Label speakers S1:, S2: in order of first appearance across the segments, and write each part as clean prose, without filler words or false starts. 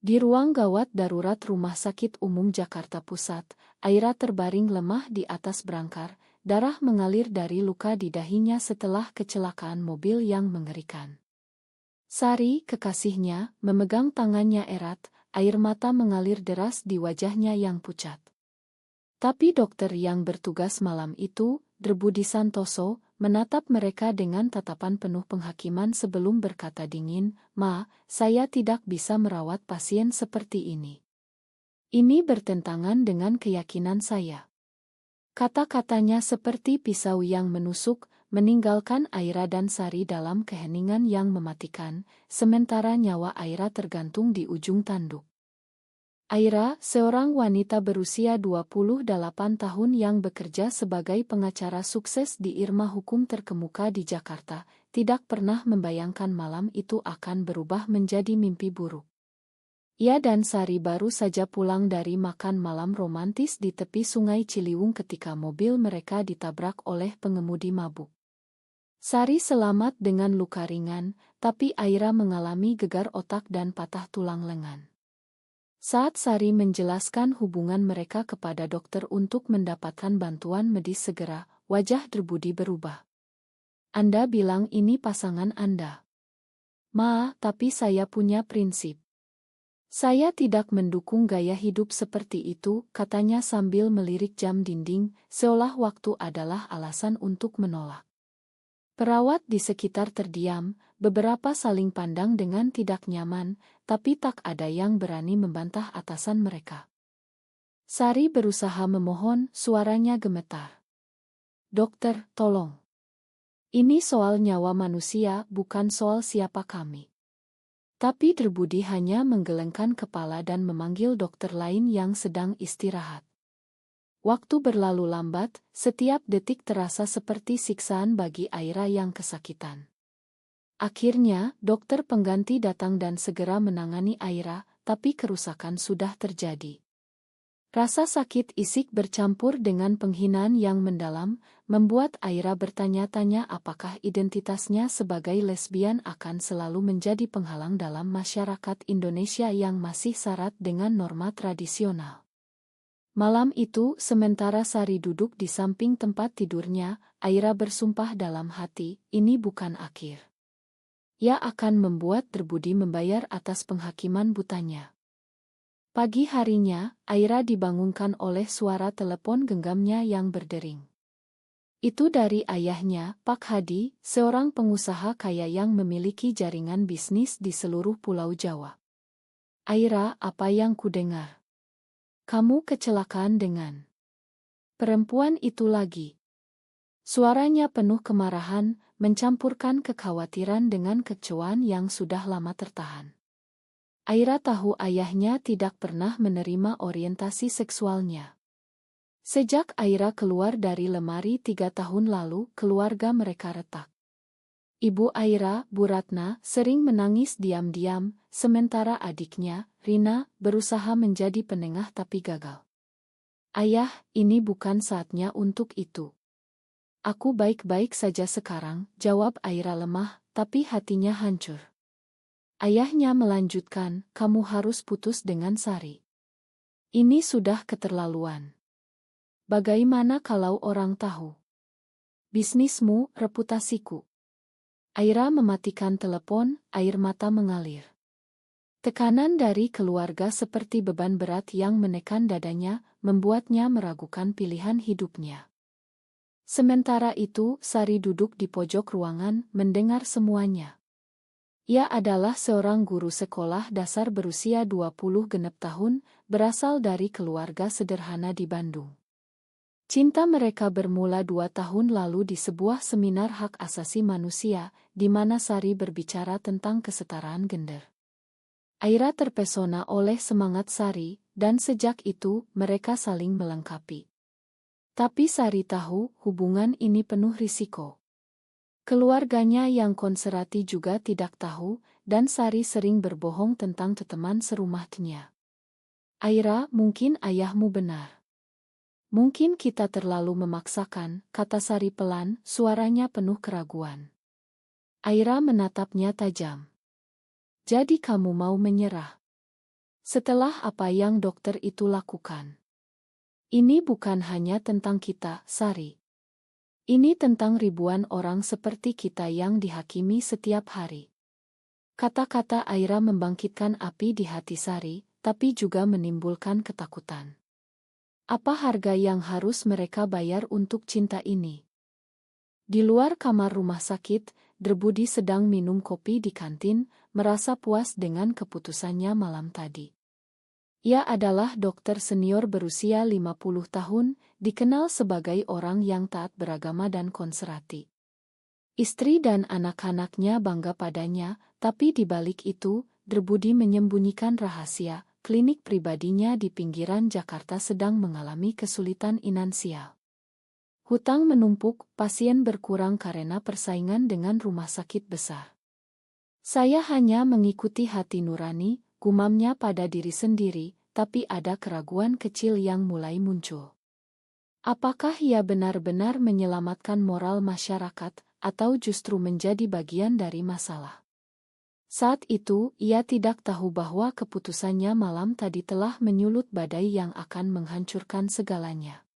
S1: Di ruang gawat darurat Rumah Sakit Umum Jakarta Pusat, Aira terbaring lemah di atas brangkar, darah mengalir dari luka di dahinya setelah kecelakaan mobil yang mengerikan. Sari, kekasihnya, memegang tangannya erat, air mata mengalir deras di wajahnya yang pucat. Tapi dokter yang bertugas malam itu, Drbudi Santoso, menatap mereka dengan tatapan penuh penghakiman sebelum berkata dingin, "Ma, saya tidak bisa merawat pasien seperti ini. Ini bertentangan dengan keyakinan saya." Kata-katanya seperti pisau yang menusuk, meninggalkan Aira dan Sari dalam keheningan yang mematikan, sementara nyawa Aira tergantung di ujung tanduk. Aira, seorang wanita berusia 28 tahun yang bekerja sebagai pengacara sukses di Irma Hukum terkemuka di Jakarta, tidak pernah membayangkan malam itu akan berubah menjadi mimpi buruk. Ia dan Sari baru saja pulang dari makan malam romantis di tepi Sungai Ciliwung ketika mobil mereka ditabrak oleh pengemudi mabuk. Sari selamat dengan luka ringan, tapi Aira mengalami gegar otak dan patah tulang lengan. Saat Sari menjelaskan hubungan mereka kepada dokter untuk mendapatkan bantuan medis segera, wajah Drbudi berubah. "Anda bilang ini pasangan Anda." "Ma, tapi saya punya prinsip. Saya tidak mendukung gaya hidup seperti itu," katanya sambil melirik jam dinding, seolah waktu adalah alasan untuk menolak. Perawat di sekitar terdiam, beberapa saling pandang dengan tidak nyaman, tapi tak ada yang berani membantah atasan mereka. Sari berusaha memohon, suaranya gemetar. "Dokter, tolong. Ini soal nyawa manusia, bukan soal siapa kami." Tapi Drbudi hanya menggelengkan kepala dan memanggil dokter lain yang sedang istirahat. Waktu berlalu lambat, setiap detik terasa seperti siksaan bagi Aira yang kesakitan. Akhirnya, dokter pengganti datang dan segera menangani Aira, tapi kerusakan sudah terjadi. Rasa sakit isik bercampur dengan penghinaan yang mendalam, membuat Aira bertanya-tanya apakah identitasnya sebagai lesbian akan selalu menjadi penghalang dalam masyarakat Indonesia yang masih syarat dengan norma tradisional. Malam itu, sementara Sari duduk di samping tempat tidurnya, Aira bersumpah dalam hati, ini bukan akhir. Ia akan membuat Drbudi membayar atas penghakiman butanya. Pagi harinya, Aira dibangunkan oleh suara telepon genggamnya yang berdering. Itu dari ayahnya, Pak Hadi, seorang pengusaha kaya yang memiliki jaringan bisnis di seluruh Pulau Jawa. "Aira, apa yang kudengar? Kamu kecelakaan dengan perempuan itu lagi." Suaranya penuh kemarahan, mencampurkan kekhawatiran dengan kekecewaan yang sudah lama tertahan. Aira tahu ayahnya tidak pernah menerima orientasi seksualnya. Sejak Aira keluar dari lemari 3 tahun lalu, keluarga mereka retak. Ibu Aira, Bu Ratna, sering menangis diam-diam, sementara adiknya, Rina, berusaha menjadi penengah tapi gagal. "Ayah, ini bukan saatnya untuk itu. Aku baik-baik saja sekarang," jawab Aira lemah, tapi hatinya hancur. Ayahnya melanjutkan, "Kamu harus putus dengan Sari. Ini sudah keterlaluan. Bagaimana kalau orang tahu? Bisnismu, reputasiku." Aira mematikan telepon, air mata mengalir. Tekanan dari keluarga seperti beban berat yang menekan dadanya, membuatnya meragukan pilihan hidupnya. Sementara itu, Sari duduk di pojok ruangan, mendengar semuanya. Ia adalah seorang guru sekolah dasar berusia 20 genep tahun, berasal dari keluarga sederhana di Bandung. Cinta mereka bermula 2 tahun lalu di sebuah seminar hak asasi manusia, di mana Sari berbicara tentang kesetaraan gender. Aira terpesona oleh semangat Sari, dan sejak itu mereka saling melengkapi. Tapi Sari tahu hubungan ini penuh risiko. Keluarganya yang konservatif juga tidak tahu, dan Sari sering berbohong tentang teman serumahnya. "Aira, mungkin ayahmu benar. Mungkin kita terlalu memaksakan," kata Sari pelan, suaranya penuh keraguan. Aira menatapnya tajam. "Jadi kamu mau menyerah? Setelah apa yang dokter itu lakukan. Ini bukan hanya tentang kita, Sari. Ini tentang ribuan orang seperti kita yang dihakimi setiap hari. Kata-kata Aira membangkitkan api di hati Sari, tapi juga menimbulkan ketakutan. Apa harga yang harus mereka bayar untuk cinta ini? Di luar kamar rumah sakit, Derbudi sedang minum kopi di kantin, merasa puas dengan keputusannya malam tadi. Ia adalah dokter senior berusia 50 tahun, dikenal sebagai orang yang taat beragama dan konservatif. Istri dan anak-anaknya bangga padanya, tapi di balik itu, Derbudi menyembunyikan rahasia. Klinik pribadinya di pinggiran Jakarta sedang mengalami kesulitan finansial. Hutang menumpuk, pasien berkurang karena persaingan dengan rumah sakit besar. Saya hanya mengikuti hati nurani, gumamnya pada diri sendiri, tapi ada keraguan kecil yang mulai muncul. Apakah ia benar-benar menyelamatkan moral masyarakat, atau justru menjadi bagian dari masalah? Saat itu, ia tidak tahu bahwa keputusannya malam tadi telah menyulut badai yang akan menghancurkan segalanya.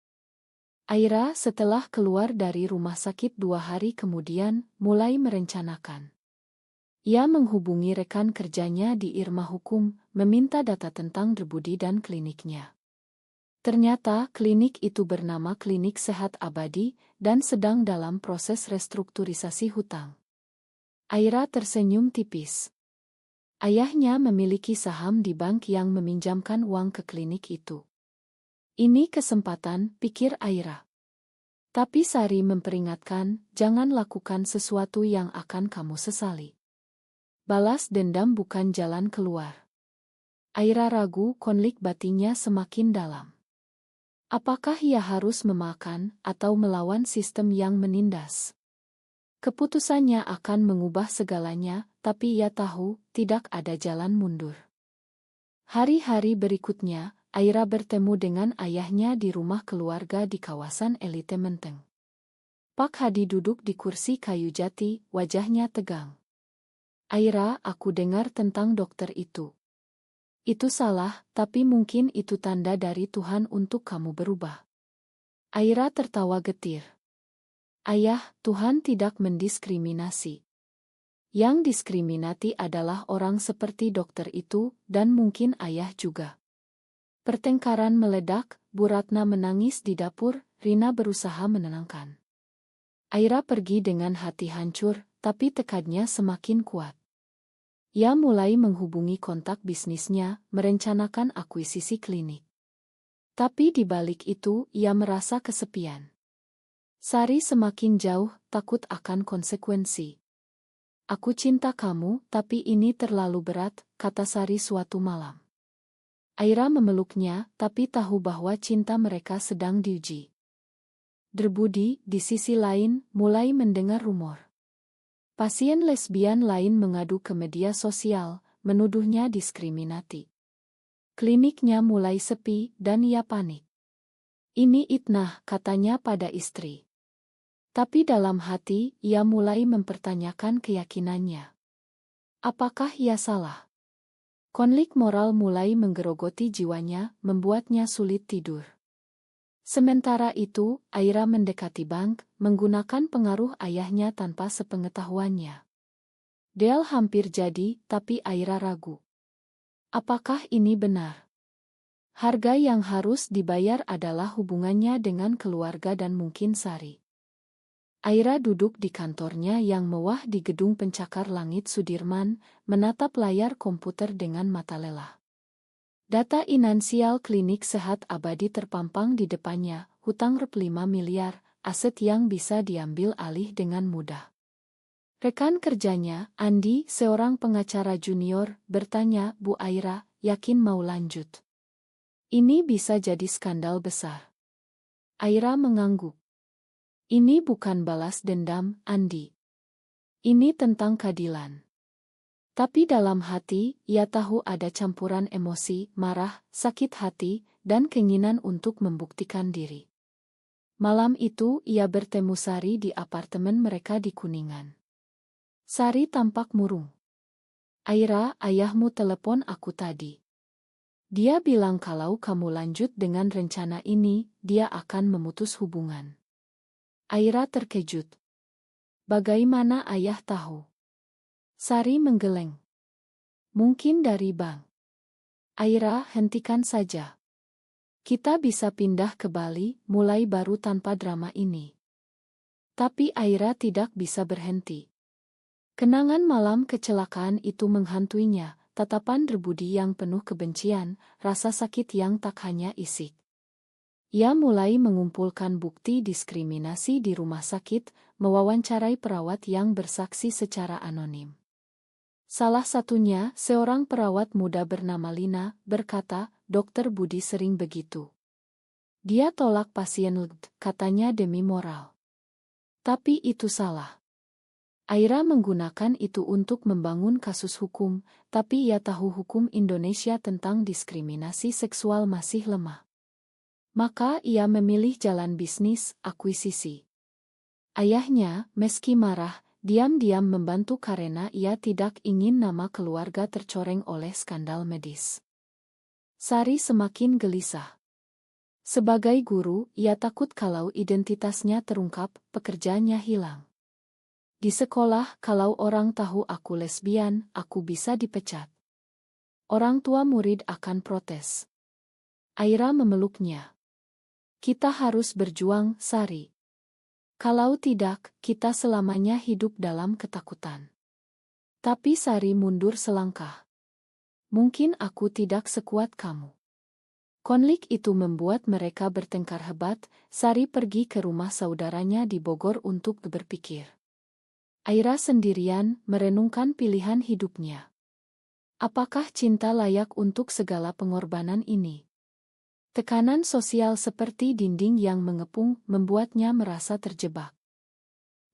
S1: Aira setelah keluar dari rumah sakit 2 hari kemudian, mulai merencanakan. Ia menghubungi rekan kerjanya di Irma Hukum, meminta data tentang Derbudi dan kliniknya. Ternyata klinik itu bernama Klinik Sehat Abadi, dan sedang dalam proses restrukturisasi hutang. Aira tersenyum tipis. Ayahnya memiliki saham di bank yang meminjamkan uang ke klinik itu. Ini kesempatan, pikir Aira. Tapi Sari memperingatkan, jangan lakukan sesuatu yang akan kamu sesali. Balas dendam bukan jalan keluar. Aira ragu, konflik batinnya semakin dalam. Apakah ia harus memakan atau melawan sistem yang menindas? Keputusannya akan mengubah segalanya, tapi ia tahu tidak ada jalan mundur. Hari-hari berikutnya, Aira bertemu dengan ayahnya di rumah keluarga di kawasan Elite Menteng. Pak Hadi duduk di kursi kayu jati, wajahnya tegang. Aira, aku dengar tentang dokter itu. Itu salah, tapi mungkin itu tanda dari Tuhan untuk kamu berubah. Aira tertawa getir. Ayah, Tuhan tidak mendiskriminasi. Yang diskriminati adalah orang seperti dokter itu, dan mungkin ayah juga. Pertengkaran meledak, Bu Ratna menangis di dapur, Rina berusaha menenangkan. Aira pergi dengan hati hancur, tapi tekadnya semakin kuat. Ia mulai menghubungi kontak bisnisnya, merencanakan akuisisi klinik. Tapi di balik itu, ia merasa kesepian. Sari semakin jauh, takut akan konsekuensi. Aku cinta kamu, tapi ini terlalu berat, kata Sari suatu malam. Aira memeluknya, tapi tahu bahwa cinta mereka sedang diuji. Derbudi, di sisi lain, mulai mendengar rumor. Pasien lesbian lain mengadu ke media sosial, menuduhnya diskriminasi. Kliniknya mulai sepi, dan ia panik. Ini itnah, katanya pada istri. Tapi dalam hati, ia mulai mempertanyakan keyakinannya. Apakah ia salah? Konflik moral mulai menggerogoti jiwanya, membuatnya sulit tidur. Sementara itu, Aira mendekati bank, menggunakan pengaruh ayahnya tanpa sepengetahuannya. Deal hampir jadi, tapi Aira ragu. Apakah ini benar? Harga yang harus dibayar adalah hubungannya dengan keluarga dan mungkin Sari. Aira duduk di kantornya yang mewah di gedung pencakar langit Sudirman, menatap layar komputer dengan mata lelah. Data finansial Klinik Sehat Abadi terpampang di depannya, hutang Rp 5 miliar, aset yang bisa diambil alih dengan mudah. Rekan kerjanya, Andi, seorang pengacara junior, bertanya, Bu Aira, yakin mau lanjut? Ini bisa jadi skandal besar. Aira mengangguk. Ini bukan balas dendam, Andi. Ini tentang keadilan. Tapi dalam hati, ia tahu ada campuran emosi, marah, sakit hati, dan keinginan untuk membuktikan diri. Malam itu, ia bertemu Sari di apartemen mereka di Kuningan. Sari tampak murung. Aira, ayahmu telepon aku tadi. Dia bilang kalau kamu lanjut dengan rencana ini, dia akan memutus hubungan. Aira terkejut. Bagaimana ayah tahu? Sari menggeleng. Mungkin dari bank. Aira, hentikan saja. Kita bisa pindah ke Bali, mulai baru tanpa drama ini. Tapi Aira tidak bisa berhenti. Kenangan malam kecelakaan itu menghantuinya, tatapan Derbudi yang penuh kebencian, rasa sakit yang tak hanya isik. Ia mulai mengumpulkan bukti diskriminasi di rumah sakit, mewawancarai perawat yang bersaksi secara anonim. Salah satunya, seorang perawat muda bernama Lina, berkata, Dokter Budi sering begitu. Dia tolak pasien, katanya demi moral. Tapi itu salah. Aira menggunakan itu untuk membangun kasus hukum, tapi ia tahu hukum Indonesia tentang diskriminasi seksual masih lemah. Maka ia memilih jalan bisnis, akuisisi. Ayahnya, meski marah, diam-diam membantu karena ia tidak ingin nama keluarga tercoreng oleh skandal medis. Sari semakin gelisah. Sebagai guru, ia takut kalau identitasnya terungkap, pekerjaannya hilang. Di sekolah, kalau orang tahu aku lesbian, aku bisa dipecat. Orang tua murid akan protes. Aira memeluknya. Kita harus berjuang, Sari. Kalau tidak, kita selamanya hidup dalam ketakutan. Tapi Sari mundur selangkah. Mungkin aku tidak sekuat kamu. Konflik itu membuat mereka bertengkar hebat. Sari pergi ke rumah saudaranya di Bogor untuk berpikir. Aira sendirian merenungkan pilihan hidupnya. Apakah cinta layak untuk segala pengorbanan ini? Tekanan sosial seperti dinding yang mengepung membuatnya merasa terjebak.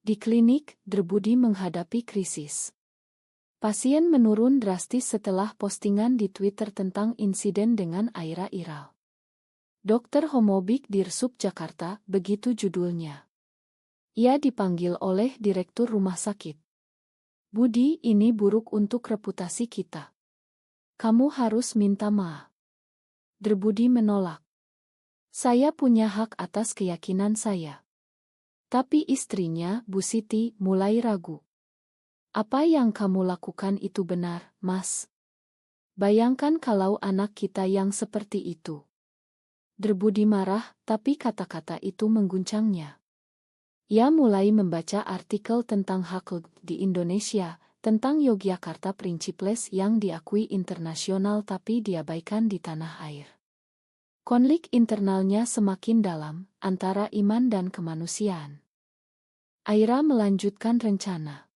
S1: Di klinik, Derbudi menghadapi krisis. Pasien menurun drastis setelah postingan di Twitter tentang insiden dengan Aira Iral. Dokter Homobik Dirsub Jakarta, begitu judulnya. Ia dipanggil oleh direktur rumah sakit. Budi, ini buruk untuk reputasi kita. Kamu harus minta maaf. Derbudi menolak. Saya punya hak atas keyakinan saya. Tapi istrinya, Bu Siti, mulai ragu. Apa yang kamu lakukan itu benar, Mas? Bayangkan kalau anak kita yang seperti itu. Derbudi marah, tapi kata-kata itu mengguncangnya. Ia mulai membaca artikel tentang hak di Indonesia, tentang Yogyakarta Principles yang diakui internasional tapi diabaikan di tanah air. Konflik internalnya semakin dalam, antara iman dan kemanusiaan. Aira melanjutkan rencana.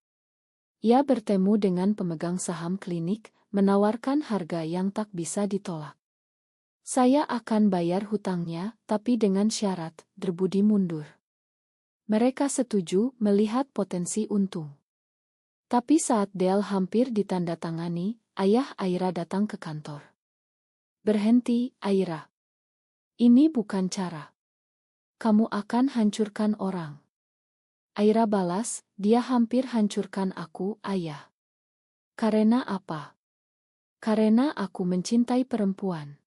S1: Ia bertemu dengan pemegang saham klinik, menawarkan harga yang tak bisa ditolak. Saya akan bayar hutangnya, tapi dengan syarat, Derbudi mundur. Mereka setuju melihat potensi untung. Tapi saat deal hampir ditandatangani, ayah Aira datang ke kantor. Berhenti, Aira. Ini bukan cara. Kamu akan hancurkan orang. Aira balas, dia hampir hancurkan aku, ayah. Karena apa? Karena aku mencintai perempuan.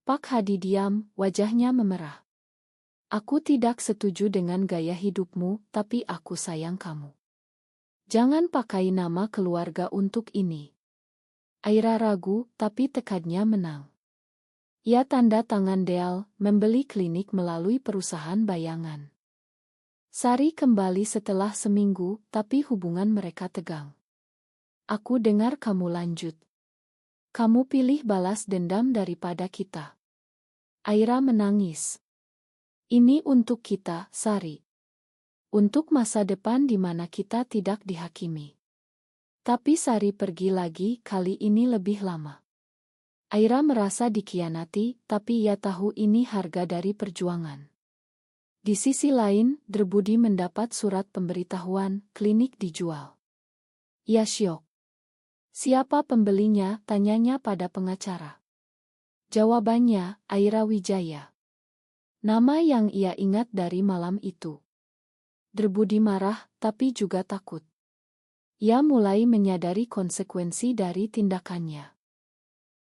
S1: Pak Hadi diam, wajahnya memerah. Aku tidak setuju dengan gaya hidupmu, tapi aku sayang kamu. Jangan pakai nama keluarga untuk ini. Aira ragu, tapi tekadnya menang. Ia tanda tangan deal, membeli klinik melalui perusahaan bayangan. Sari kembali setelah seminggu, tapi hubungan mereka tegang. Aku dengar kamu lanjut. Kamu pilih balas dendam daripada kita. Aira menangis. Ini untuk kita, Sari. Untuk masa depan di mana kita tidak dihakimi. Tapi Sari pergi lagi, kali ini lebih lama. Aira merasa dikhianati, tapi ia tahu ini harga dari perjuangan. Di sisi lain, Derbudi mendapat surat pemberitahuan, klinik dijual. Ia syok. Siapa pembelinya, tanyanya pada pengacara. Jawabannya, Aira Wijaya. Nama yang ia ingat dari malam itu. Derbudi marah, tapi juga takut. Ia mulai menyadari konsekuensi dari tindakannya.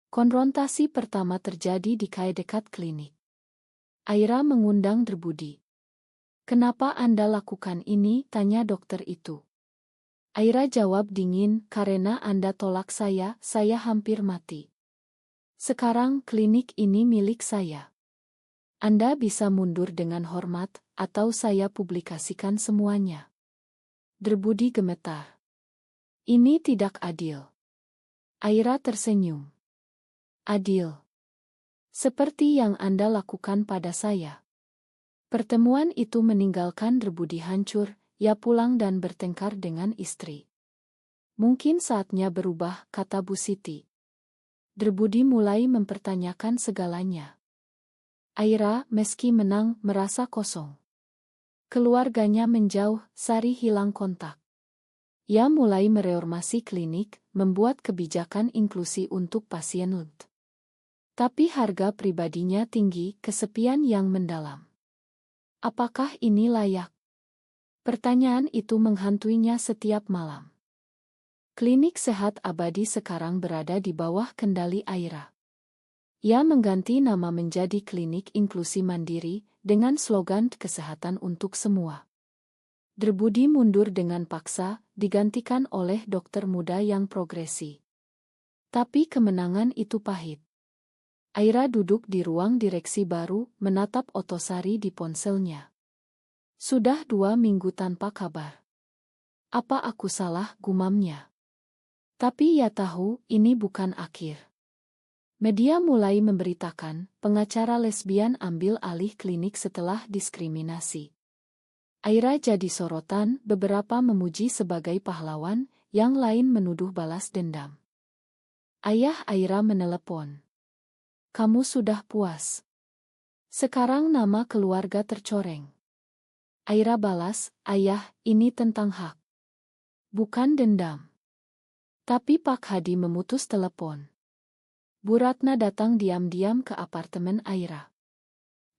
S1: Konfrontasi pertama terjadi di kai dekat klinik. Aira mengundang Derbudi. "Kenapa Anda lakukan ini?" tanya dokter itu. Aira jawab dingin, "Karena Anda tolak saya hampir mati. Sekarang klinik ini milik saya. Anda bisa mundur dengan hormat, atau saya publikasikan semuanya." Derbudi gemetar. "Ini tidak adil." Aira tersenyum. "Adil. Seperti yang Anda lakukan pada saya." Pertemuan itu meninggalkan Derbudi hancur, ia pulang dan bertengkar dengan istri. "Mungkin saatnya berubah," kata Bu Siti. Derbudi mulai mempertanyakan segalanya. Aira, meski menang, merasa kosong. Keluarganya menjauh, Sari hilang kontak. Ia mulai mereformasi klinik, membuat kebijakan inklusi untuk pasien LUT. Tapi harga pribadinya tinggi, kesepian yang mendalam. Apakah ini layak? Pertanyaan itu menghantuinya setiap malam. Klinik Sehat Abadi sekarang berada di bawah kendali Aira. Ia mengganti nama menjadi Klinik Inklusi Mandiri dengan slogan kesehatan untuk semua. Derbudi mundur dengan paksa, digantikan oleh dokter muda yang progresi. Tapi kemenangan itu pahit. Aira duduk di ruang direksi baru, menatap Otosari di ponselnya. "Sudah 2 minggu tanpa kabar. Apa aku salah?" gumamnya. Tapi ia tahu, ini bukan akhir. Media mulai memberitakan, pengacara lesbian ambil alih klinik setelah diskriminasi. Aira jadi sorotan, beberapa memuji sebagai pahlawan, yang lain menuduh balas dendam. Ayah Aira menelepon. "Kamu sudah puas? Sekarang nama keluarga tercoreng." Aira balas, "Ayah, ini tentang hak. Bukan dendam." Tapi Pak Hadi memutus telepon. Bu Ratna datang diam-diam ke apartemen Aira.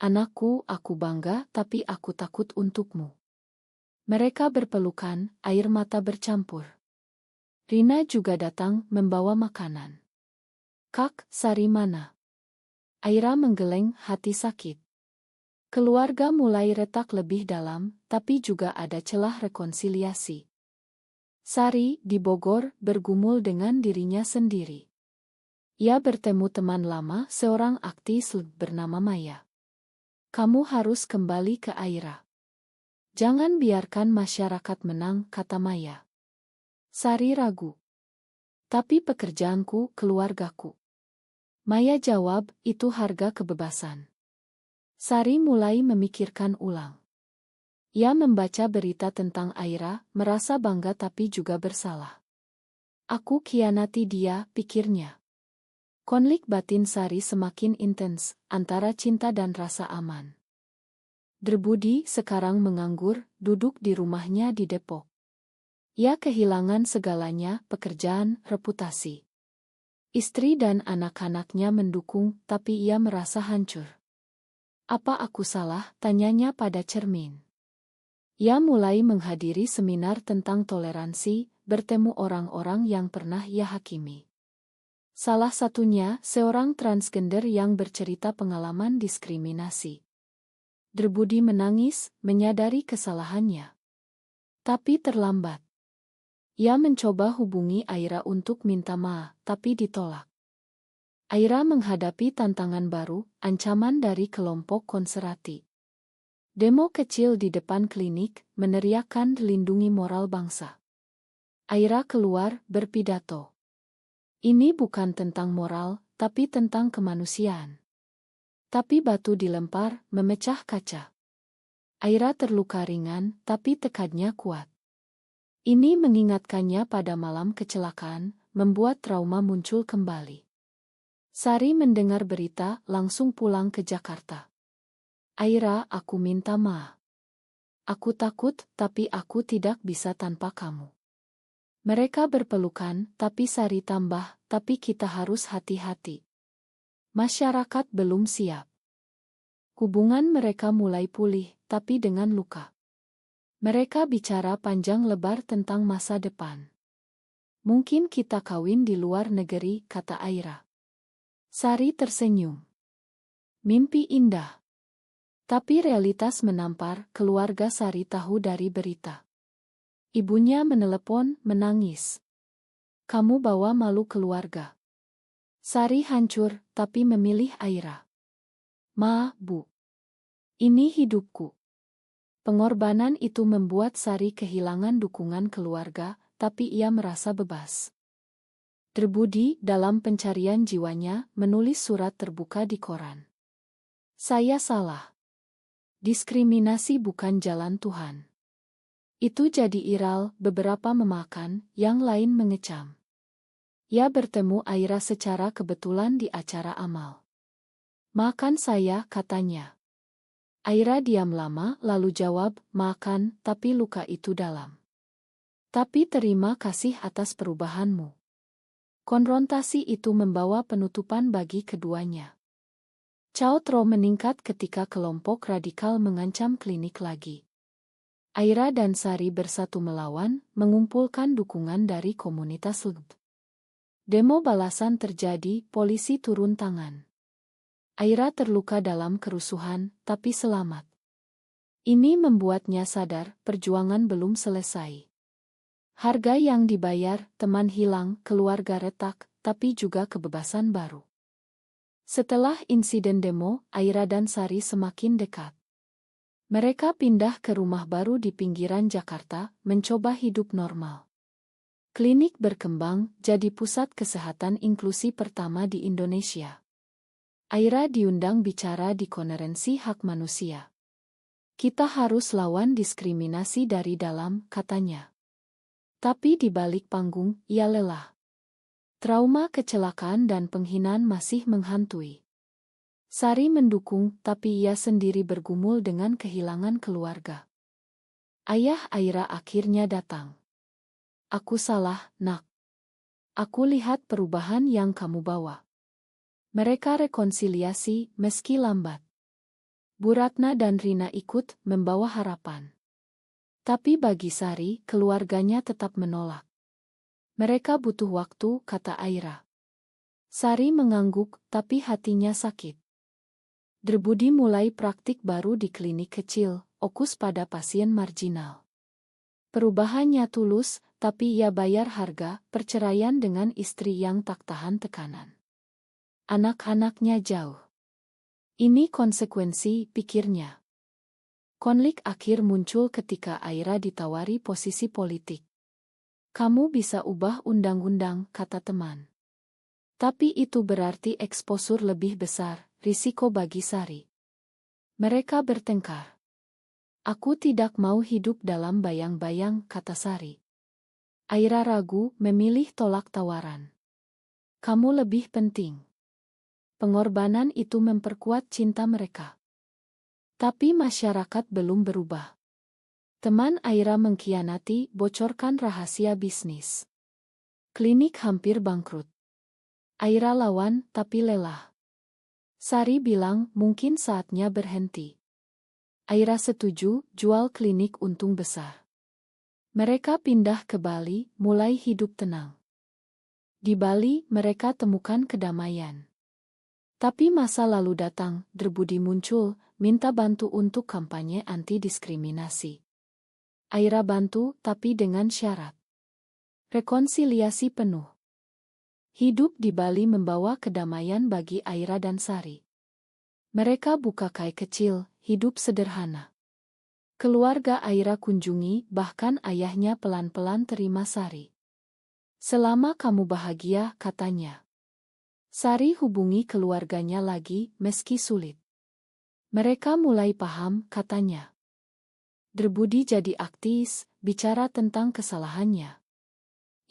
S1: "Anakku, aku bangga tapi aku takut untukmu." Mereka berpelukan, air mata bercampur. Rina juga datang, membawa makanan. "Kak, Sari mana?" Aira menggeleng, hati sakit. Keluarga mulai retak lebih dalam, tapi juga ada celah rekonsiliasi. Sari, di Bogor, bergumul dengan dirinya sendiri. Ia bertemu teman lama, seorang aktis bernama Maya. "Kamu harus kembali ke Aira. Jangan biarkan masyarakat menang," kata Maya. Sari ragu. "Tapi pekerjaanku, keluargaku." Maya jawab, "Itu harga kebebasan." Sari mulai memikirkan ulang. Ia membaca berita tentang Aira, merasa bangga tapi juga bersalah. "Aku khianati dia," pikirnya. Konflik batin Sari semakin intens, antara cinta dan rasa aman. Derbudi sekarang menganggur, duduk di rumahnya di Depok. Ia kehilangan segalanya, pekerjaan, reputasi. Istri dan anak-anaknya mendukung, tapi ia merasa hancur. "Apa aku salah?" tanyanya pada cermin. Ia mulai menghadiri seminar tentang toleransi, bertemu orang-orang yang pernah ia hakimi. Salah satunya, seorang transgender yang bercerita pengalaman diskriminasi. Derbudi menangis, menyadari kesalahannya. Tapi terlambat. Ia mencoba hubungi Aira untuk minta maaf, tapi ditolak. Aira menghadapi tantangan baru, ancaman dari kelompok konservatif. Demo kecil di depan klinik, meneriakkan lindungi moral bangsa. Aira keluar, berpidato. "Ini bukan tentang moral, tapi tentang kemanusiaan." Tapi batu dilempar, memecah kaca. Aira terluka ringan, tapi tekadnya kuat. Ini mengingatkannya pada malam kecelakaan, membuat trauma muncul kembali. Sari mendengar berita, langsung pulang ke Jakarta. "Aira, aku minta maaf. Aku takut, tapi aku tidak bisa tanpa kamu." Mereka berpelukan, tapi Sari tambah, "Tapi kita harus hati-hati. Masyarakat belum siap." Hubungan mereka mulai pulih, tapi dengan luka. Mereka bicara panjang lebar tentang masa depan. "Mungkin kita kawin di luar negeri," kata Aira. Sari tersenyum. Mimpi indah. Tapi realitas menampar. Keluarga Sari tahu dari berita. Ibunya menelepon, menangis. Kamu bawa malu keluarga. Sari hancur, tapi memilih Aira. Ma, Bu. Ini hidupku. Pengorbanan itu membuat Sari kehilangan dukungan keluarga, tapi ia merasa bebas. Terbudi dalam pencarian jiwanya, menulis surat terbuka di koran. Saya salah. Diskriminasi bukan jalan Tuhan. Itu jadi viral, beberapa memakan, yang lain mengecam. Ia bertemu Aira secara kebetulan di acara amal. Makan saya, katanya. Aira diam lama, lalu jawab, makan, tapi luka itu dalam. Tapi terima kasih atas perubahanmu. Konfrontasi itu membawa penutupan bagi keduanya. Cautro meningkat ketika kelompok radikal mengancam klinik lagi. Aira dan Sari bersatu melawan, mengumpulkan dukungan dari komunitas LGBT. Demo balasan terjadi, polisi turun tangan. Aira terluka dalam kerusuhan, tapi selamat. Ini membuatnya sadar, perjuangan belum selesai. Harga yang dibayar, teman hilang, keluarga retak, tapi juga kebebasan baru. Setelah insiden demo, Aira dan Sari semakin dekat. Mereka pindah ke rumah baru di pinggiran Jakarta, mencoba hidup normal. Klinik berkembang, jadi pusat kesehatan inklusi pertama di Indonesia. Aira diundang bicara di konferensi hak manusia. Kita harus lawan diskriminasi dari dalam, katanya. Tapi di balik panggung, ia lelah. Trauma kecelakaan dan penghinaan masih menghantui. Sari mendukung, tapi ia sendiri bergumul dengan kehilangan keluarga. Ayah Aira akhirnya datang. Aku salah, Nak. Aku lihat perubahan yang kamu bawa. Mereka rekonsiliasi, meski lambat. Bu Ratna dan Rina ikut, membawa harapan. Tapi bagi Sari, keluarganya tetap menolak. Mereka butuh waktu, kata Aira. Sari mengangguk, tapi hatinya sakit. Derbudi mulai praktik baru di klinik kecil, fokus pada pasien marginal. Perubahannya tulus, tapi ia bayar harga, perceraian dengan istri yang tak tahan tekanan. Anak-anaknya jauh. Ini konsekuensi, pikirnya. Konflik akhir muncul ketika Aira ditawari posisi politik. Kamu bisa ubah undang-undang, kata teman. Tapi itu berarti eksposur lebih besar, risiko bagi Sari. Mereka bertengkar. Aku tidak mau hidup dalam bayang-bayang, kata Sari. Aira ragu, memilih tolak tawaran. Kamu lebih penting. Pengorbanan itu memperkuat cinta mereka. Tapi masyarakat belum berubah. Teman Aira mengkhianati, bocorkan rahasia bisnis. Klinik hampir bangkrut. Aira lawan, tapi lelah. Sari bilang, mungkin saatnya berhenti. Aira setuju, jual klinik untung besar. Mereka pindah ke Bali, mulai hidup tenang. Di Bali, mereka temukan kedamaian. Tapi masa lalu datang, Derbudi muncul, minta bantu untuk kampanye anti-diskriminasi. Aira bantu, tapi dengan syarat. Rekonsiliasi penuh. Hidup di Bali membawa kedamaian bagi Aira dan Sari. Mereka buka kai kecil, hidup sederhana. Keluarga Aira kunjungi, bahkan ayahnya pelan-pelan terima Sari. Selama kamu bahagia, katanya. Sari hubungi keluarganya lagi, meski sulit. Mereka mulai paham, katanya. Derbudi jadi aktivis, bicara tentang kesalahannya.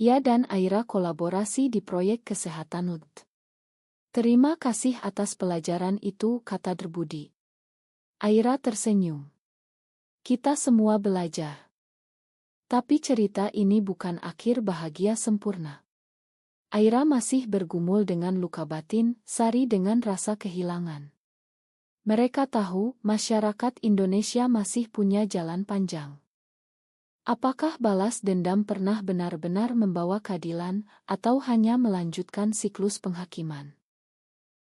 S1: Ia dan Aira kolaborasi di proyek kesehatan LGBT. Terima kasih atas pelajaran itu, kata Derbudi. Aira tersenyum. Kita semua belajar. Tapi cerita ini bukan akhir bahagia sempurna. Aira masih bergumul dengan luka batin, Sari dengan rasa kehilangan. Mereka tahu, masyarakat Indonesia masih punya jalan panjang. Apakah balas dendam pernah benar-benar membawa keadilan, atau hanya melanjutkan siklus penghakiman?